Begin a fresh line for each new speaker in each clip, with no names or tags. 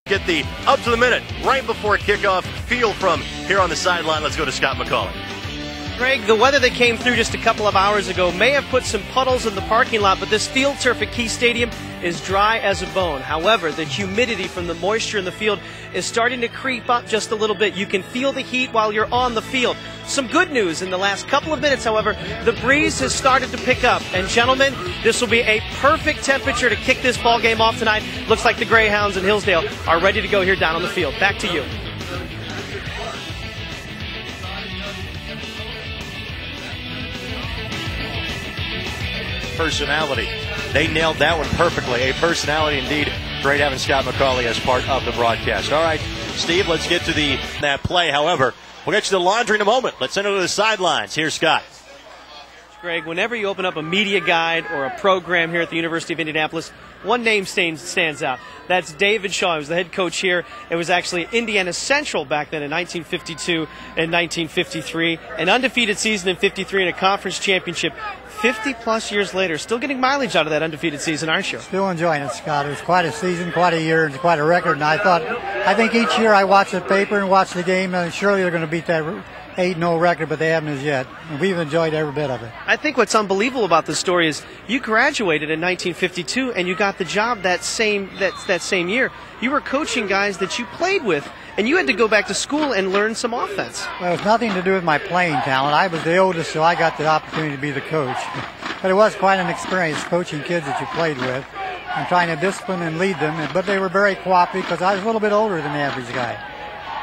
Get the up to the minute right before kickoff feel from here on the sideline. Let's go to Scott McCauley.
Greg, the weather that came through just a couple of hours ago may have put some puddles in the parking lot, but this field turf at Key Stadium is dry as a bone. However, the humidity from the moisture in the field is starting to creep up just a little bit. You can feel the heat while you're on the field. Some good news in the last couple of minutes, however, the breeze has started to pick up. And gentlemen, this will be a perfect temperature to kick this ball game off tonight. Looks like the Greyhounds and Hillsdale are ready to go here down on the field. Back to you.
Personality. They nailed that one perfectly. A personality indeed. Great having Scott McCauley as part of the broadcast. All right, Steve, let's get to that play. However, we'll get you to the laundry in a moment. Let's send it to the sidelines. Here's Scott.
Greg, whenever you open up a media guide or a program here at the University of Indianapolis, one name stands out. That's David Shaw. He was the head coach here. It was actually Indiana Central back then in 1952 and 1953. An undefeated season in 53 and a conference championship 50-plus years later. Still getting mileage out of that undefeated season, aren't you?
Still enjoying it, Scott. It was quite a season, quite a year, and quite a record. And I think each year I watch the paper and watch the game, and surely they're going to beat that 8-0 record, but they haven't as yet. And we've enjoyed every bit of it.
I think what's unbelievable about this story is you graduated in 1952 and you got the job that same year. You were coaching guys that you played with, and you had to go back to school and learn some offense.
Well, it was nothing to do with my playing talent. I was the oldest, so I got the opportunity to be the coach. But it was quite an experience coaching kids that you played with and trying to discipline and lead them. But they were very cooperative because I was a little bit older than the average guy.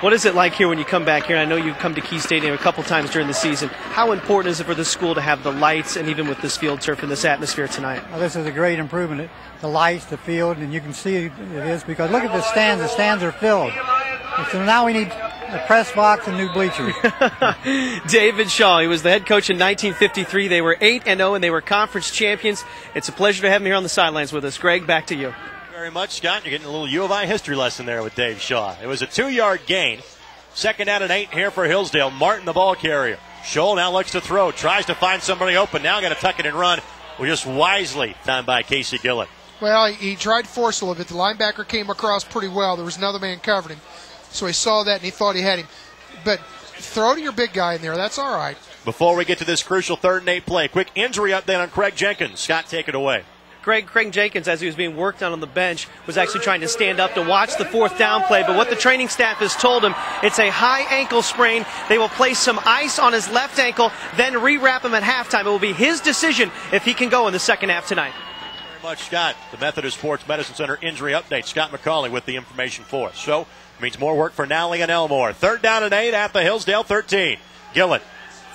What is it like here when you come back here? I know you've come to Key Stadium a couple times during the season. How important is it for the school to have the lights and even with this field turf and this atmosphere tonight?
Well, this is a great improvement. The lights, the field, and you can see it is because look at the stands. The stands are filled. So now we need a press box and new bleachers.
David Shaw, he was the head coach in 1953. They were 8-0 and they were conference champions. It's a pleasure to have him here on the sidelines with us. Greg, back to you.
Very much, Scott. You're getting a little U of I history lesson there with Dave Shaw. It was a 2-yard gain. Second down and 8 here for Hillsdale. Martin, the ball carrier. Scholl now looks to throw. Tries to find somebody open. Now got to tuck it and run. Well, just wisely done by Casey Gillett.
Well, he tried to force a little bit. The linebacker came across pretty well. There was another man covering him. So he saw that and he thought he had him. But throw to your big guy in there. That's all right.
Before we get to this crucial 3rd and 8 play, quick injury update on Craig Jenkins. Scott, take it away.
Craig Jenkins, as he was being worked on the bench, was actually trying to stand up to watch the 4th down play. But what the training staff has told him, it's a high ankle sprain. They will place some ice on his left ankle, then rewrap him at halftime. It will be his decision if he can go in the second half tonight.
Very much, Scott. The Methodist Sports Medicine Center injury update. Scott McCauley with the information for us. So, it means more work for Nally and Elmore. 3rd down and 8 at the Hillsdale 13. Gillett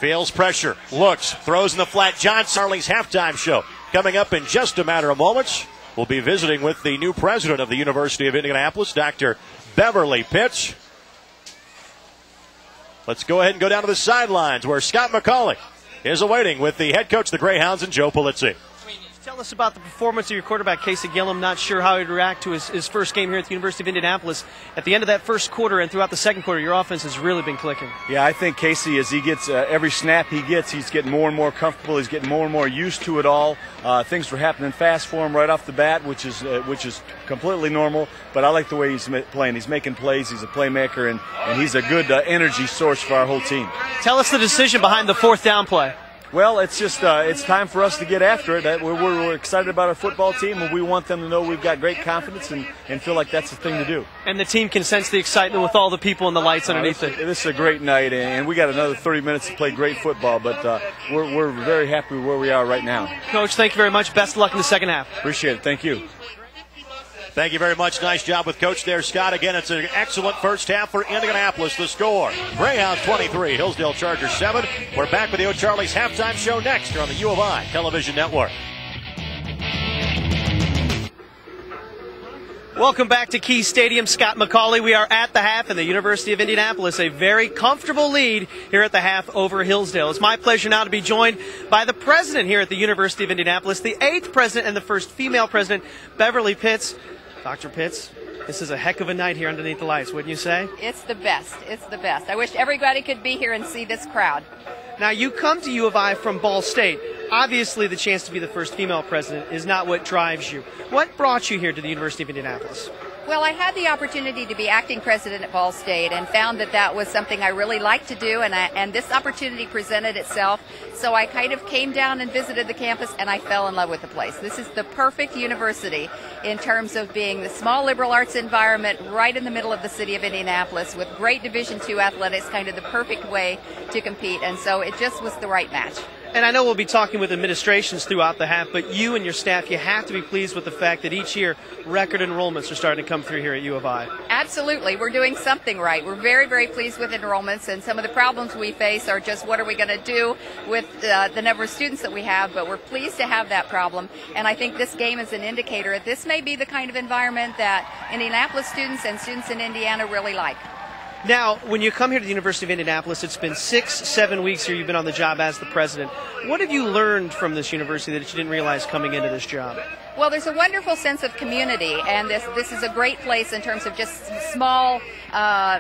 feels pressure, looks, throws in the flat. John Sarling's halftime show. Coming up in just a matter of moments, we'll be visiting with the new president of the University of Indianapolis, Dr. Beverly Pitts. Let's go ahead and go down to the sidelines where Scott McCauley is awaiting with the head coach of the Greyhounds and Joe Polizzi.
Tell us about the performance of your quarterback, Casey Gillett. Not sure how he'd react to his first game here at the University of Indianapolis. At the end of that first quarter and throughout the second quarter, your offense has really been clicking.
Yeah, I think Casey, as he gets every snap he gets, he's getting more and more comfortable. He's getting more and more used to it all. Things were happening fast for him right off the bat, which is completely normal. But I like the way he's playing. He's making plays. He's a playmaker, and he's a good energy source for our whole team.
Tell us the decision behind the 4th down play.
Well, it's just it's time for us to get after it. We're excited about our football team, and we want them to know we've got great confidence and feel like that's the thing to do.
And the team can sense the excitement with all the people and the lights underneath it.
This is a great night, and we got another 30 minutes to play great football, but we're very happy with where we are right now.
Coach, thank you very much. Best of luck in the second half.
Appreciate it. Thank you.
Thank you very much. Nice job with Coach there, Scott. Again, it's an excellent first half for Indianapolis. The score, Greyhounds 23, Hillsdale Chargers 7. We're back with the O'Charlie's halftime show next here on the U of I Television Network.
Welcome back to Key Stadium. Scott McCauley. We are at the half in the University of Indianapolis. A very comfortable lead here at the half over Hillsdale. It's my pleasure now to be joined by the president here at the University of Indianapolis, the 8th president and the first female president, Beverly Pitts. Dr. Pitts, this is a heck of a night here underneath the lights, wouldn't you say?
It's the best. It's the best. I wish everybody could be here and see this crowd.
Now, you come to U of I from Ball State. Obviously, the chance to be the first female president is not what drives you. What brought you here to the University of Indianapolis?
Well, I had the opportunity to be acting president at Ball State and found that that was something I really liked to do, and this opportunity presented itself. So I kind of came down and visited the campus, and I fell in love with the place. This is the perfect university in terms of being the small liberal arts environment right in the middle of the city of Indianapolis with great Division II athletics, kind of the perfect way to compete. And so it just was the right match.
And I know we'll be talking with administrations throughout the half, but you and your staff, you have to be pleased with the fact that each year record enrollments are starting to come through here at U of I.
Absolutely. We're doing something right. We're very, very pleased with enrollments, and some of the problems we face are just what are we going to do with the number of students that we have, but we're pleased to have that problem. And I think this game is an indicator. This may be the kind of environment that Indianapolis students and students in Indiana really like.
Now, when you come here to the University of Indianapolis, it's been 6-7 weeks here you've been on the job as the president. What have you learned from this university that you didn't realize coming into this job?
Well, there's a wonderful sense of community, and this is a great place in terms of just small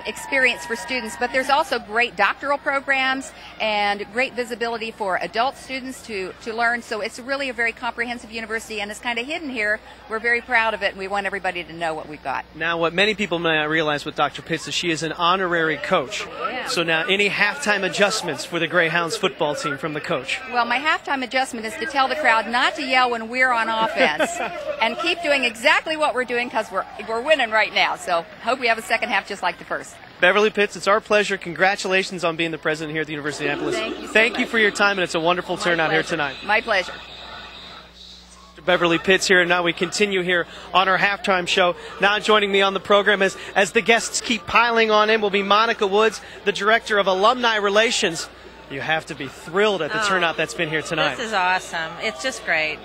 experience for students, but there's also great doctoral programs and great visibility for adult students to learn, so it's really a very comprehensive university, and it's kind of hidden here. We're very proud of it, and we want everybody to know what we've got.
Now, what many people may not realize with Dr. Pitts is she is an honorary coach.
Yeah.
So now, any halftime adjustments for the Greyhounds football team from the coach?
Well, my halftime adjustment is to tell the crowd not to yell when we're on offense and keep doing exactly what we're doing because we're winning right now. So hope we have a second half just like the first.
Beverly Pitts, it's our pleasure. Congratulations on being the president here at the University of Indianapolis.
Thank you so
Thank
much.
you for your time, and it's a wonderful turnout here tonight.
My pleasure.
Beverly Pitts here, and now we continue here on our halftime show. Now joining me on the program as the guests keep piling on in will be Monica Woods, the Director of Alumni Relations. You have to be thrilled at the turnout that's been here tonight.
This is awesome. It's just great.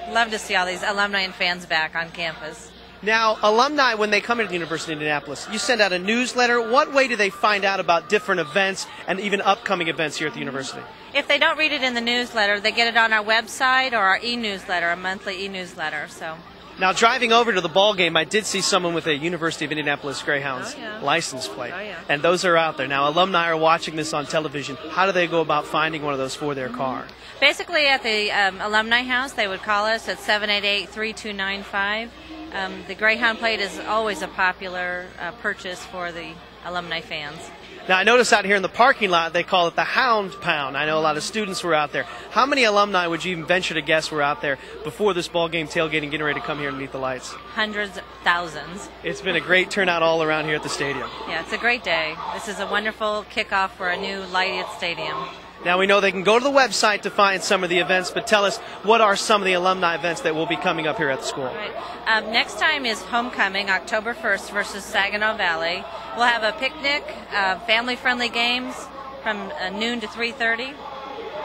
Love to see all these alumni and fans back on campus.
Now, alumni, when they come into the University of Indianapolis, you send out a newsletter. What way do they find out about different events and even upcoming events here at the university?
If they don't read it in the newsletter, they get it on our website or our e-newsletter, a monthly e-newsletter. So.
Now, driving over to the ball game, I did see someone with a University of Indianapolis Greyhounds license plate.
Oh, yeah.
And those are out there. Now, alumni are watching this on television. How do they go about finding one of those for their car?
Basically, at the Alumni House, they would call us at 788-3295. The Greyhound plate is always a popular purchase for the alumni fans.
Now, I noticed out here in the parking lot, they call it the Hound Pound. I know a lot of students were out there. How many alumni would you even venture to guess were out there before this ball game tailgating, getting ready to come here and meet the lights?
Hundreds, thousands.
It's been a great turnout all around here at the stadium.
Yeah, it's a great day. This is a wonderful kickoff for a new lighted stadium.
Now, we know they can go to the website to find some of the events, but tell us, what are some of the alumni events that will be coming up here at the school?
Right. Next time is Homecoming, October 1st versus Saginaw Valley. We'll have a picnic, family-friendly games from noon to 3:30.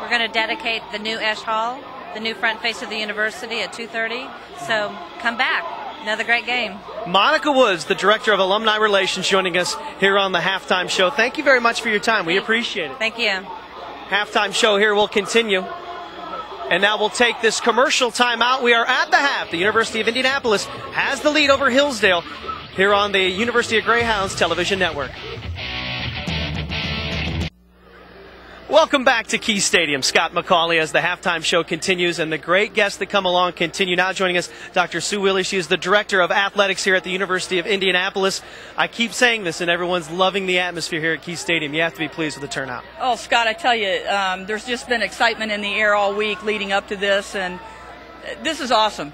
We're going to dedicate the new Esch Hall, the new front face of the university at 2:30. So come back. Another great game.
Monica Woods, the Director of Alumni Relations, joining us here on the Halftime Show. Thank you very much for your time. We appreciate it.
Thank you.
Halftime show here will continue. And now we'll take this commercial time out. We are at the half. The University of Indianapolis has the lead over Hillsdale here on the University of Greyhounds television network. Welcome back to Key Stadium. Scott McCauley as the halftime show continues, and the great guests that come along continue. Now joining us, Dr. Sue Willey. She is the Director of Athletics here at the University of Indianapolis. I keep saying this, and everyone's loving the atmosphere here at Key Stadium. You have to be pleased with the turnout.
Oh, Scott, I tell you, there's just been excitement in the air all week leading up to this, and this is awesome.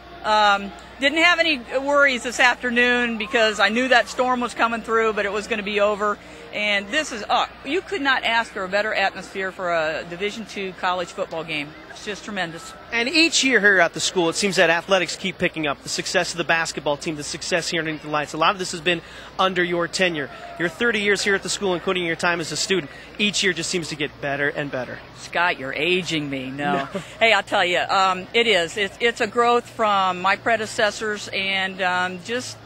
Didn't have any worries this afternoon because I knew that storm was coming through, but it was going to be over. And this is, you could not ask for a better atmosphere for a Division II college football game. It's just tremendous.
And each year here at the school, it seems that athletics keep picking up. The success of the basketball team, the success here underneath the lights. A lot of this has been under your tenure. Your 30 years here at the school, including your time as a student, each year just seems to get better and better.
Scott, you're aging me. No. Hey, I'll tell you, it is. It's a growth from my predecessors and just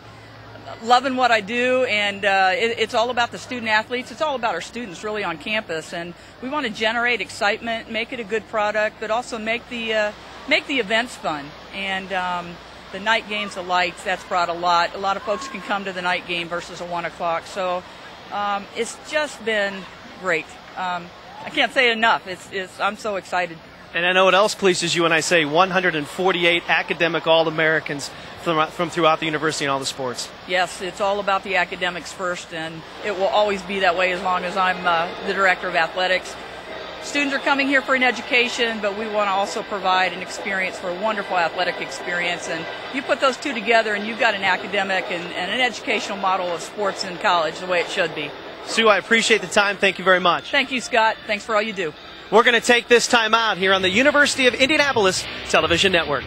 loving what I do, and it's all about the student athletes. It's all about our students really on campus, and we want to generate excitement, make it a good product, but also make the events fun. And the night games, the lights, that's brought a lot. A lot of folks can come to the night game versus a 1 o'clock. So it's just been great. I can't say it enough. I'm so excited.
And I know what else pleases you when I say 148 academic All-Americans from throughout the university and all the sports.
Yes, it's all about the academics first, and it will always be that way as long as I'm the director of athletics. Students are coming here for an education, but we want to also provide an experience for a wonderful athletic experience. And you put those two together, and you've got an academic and an educational model of sports in college the way it should be.
Sue, I appreciate the time. Thank you very much.
Thank you, Scott. Thanks for all you do.
We're going to take this time out here on the University of Indianapolis Television Network.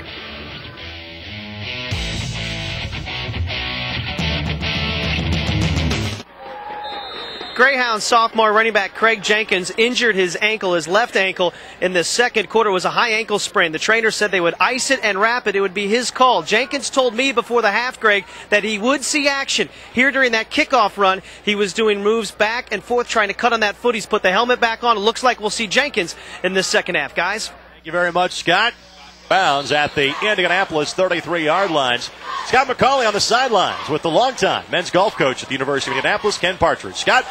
Greyhound sophomore running back Craig Jenkins injured his ankle, his left ankle, in the second quarter. It was a high ankle sprain. The trainer said they would ice it and wrap it. It would be his call. Jenkins told me before the half, Greg, that he would see action. Here during that kickoff run, he was doing moves back and forth, trying to cut on that foot. He's put the helmet back on. It looks like we'll see Jenkins in this second half, guys.
Thank you very much, Scott. Bounds at the Indianapolis 33-yard lines. Scott McCauley on the sidelines with the longtime men's golf coach at the University of Indianapolis, Ken Partridge. Scott?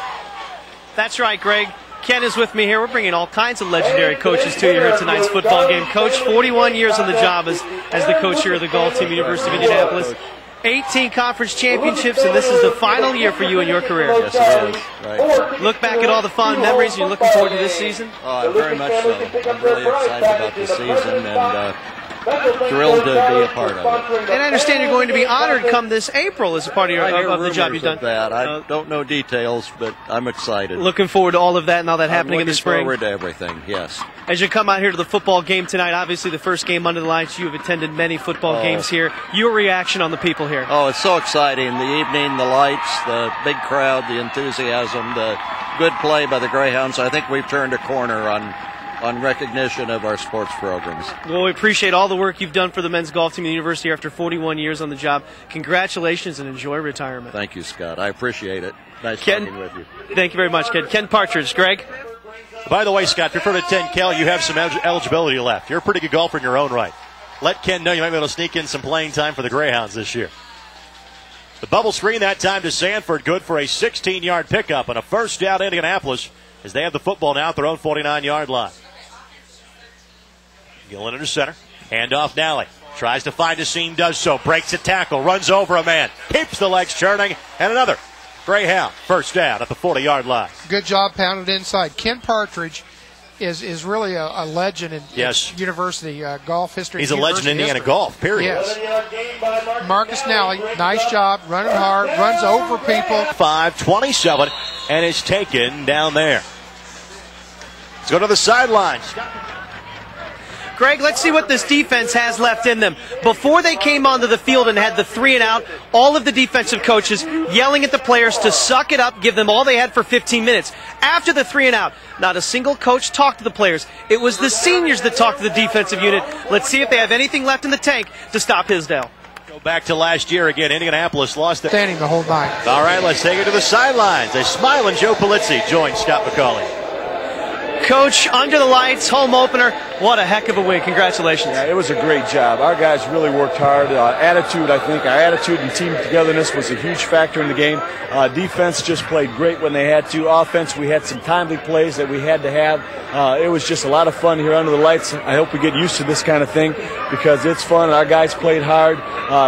That's right, Greg. Ken is with me here. We're bringing all kinds of legendary coaches to you here at tonight's football game. Coach, 41 years on the job as the coach here of the golf team, University of Indianapolis. 18 conference championships, and this is the final year for you in your career.
Yes, it is. Right.
Look back at all the fond memories. You're looking forward to this season?
Very much so. I'm really excited about this season and thrilled to be a part of it.
And I understand you're going to be honored come this April as a part of, of the job you've done.
That. I don't know details, but I'm excited.
Looking forward to all of that and all that happening in the spring.
I'm looking forward to everything, yes.
As you come out here to the football game tonight, obviously the first game under the lights, you have attended many football games here. Your reaction on the people here?
Oh, it's so exciting. The evening, the lights, the big crowd, the enthusiasm, the good play by the Greyhounds. I think we've turned a corner on recognition of our sports programs.
Well, we appreciate all the work you've done for the men's golf team at the university after 41 years on the job. Congratulations and enjoy retirement.
Thank you, Scott. I appreciate it. Nice talking with you.
Thank you very much, Ken. Ken Partridge. Greg?
By the way, Scott, if you're for the 10 Cal, you have some eligibility left. You're a pretty good golfer in your own right. Let Ken know you might be able to sneak in some playing time for the Greyhounds this year. The bubble screen that time to Sanford, good for a 16-yard pickup and a first down in Indianapolis as they have the football now at their own 49-yard line. Gillen under center. Handoff Nally. Tries to find a seam, does so. Breaks a tackle, runs over a man. Keeps the legs churning. And another Greyhound first down at the 40-yard line.
Good job pounded inside. Ken Partridge is really a legend in university golf history.
He's a legend in Indiana golf, period.
Yes. Marcus Nally, nice job, running hard, runs over people.
5:27, and is taken down there. Let's go to the sidelines.
Greg, let's see what this defense has left in them. Before they came onto the field and had the 3 and out, all of the defensive coaches yelling at the players to suck it up, give them all they had for 15 minutes. After the 3 and out, not a single coach talked to the players. It was the seniors that talked to the defensive unit. Let's see if they have anything left in the tank to stop Hisdale.
Go back to last year again. Indianapolis lost it.
Standing the whole night.
All right, let's take it to the sidelines. A smiling Joe Polizzi joins Scott McCauley.
Coach, under the lights, home opener. What a heck of a win. Congratulations.
Yeah, it was a great job. Our guys really worked hard. Attitude, I think, our attitude and team togetherness was a huge factor in the game. Defense just played great when they had to. Offense, we had some timely plays that we had to have. It was just a lot of fun here under the lights. I hope we get used to this kind of thing because it's fun. Our guys played hard.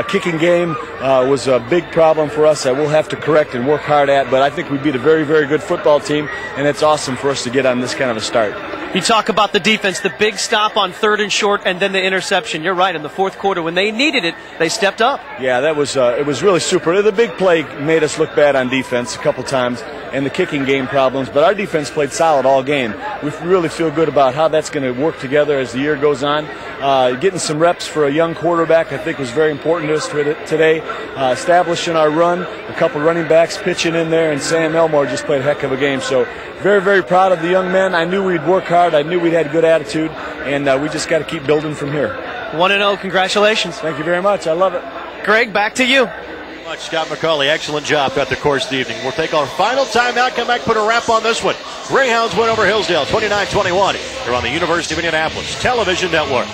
Kicking game was a big problem for us that we'll have to correct and work hard at, but I think we beat a very, very good football team, and it's awesome for us to get on this kind of a start.
You talk about the defense, the big stop on 3rd and short, and then the interception. You're right, in the fourth quarter, when they needed it, they stepped up.
Yeah, that was it was really super. The big play made us look bad on defense a couple times, and the kicking game problems, but our defense played solid all game. We really feel good about how that's going to work together as the year goes on. Getting some reps for a young quarterback, I think, was very important to us today. Establishing our run, a couple running backs pitching in there, and Sam Elmore just played a heck of a game. So very, very proud of the young men. I knew we'd work hard. I knew we'd had good attitude, and we just got to keep building from here.
1-0, congratulations.
Thank you very much. I love it.
Greg, back to you.
Much, Scott McCauley. Excellent job throughout the course of the evening. We'll take our final timeout, come back, put a wrap on this one. Greyhounds win over Hillsdale 29-21. They're on the University of Indianapolis Television Network.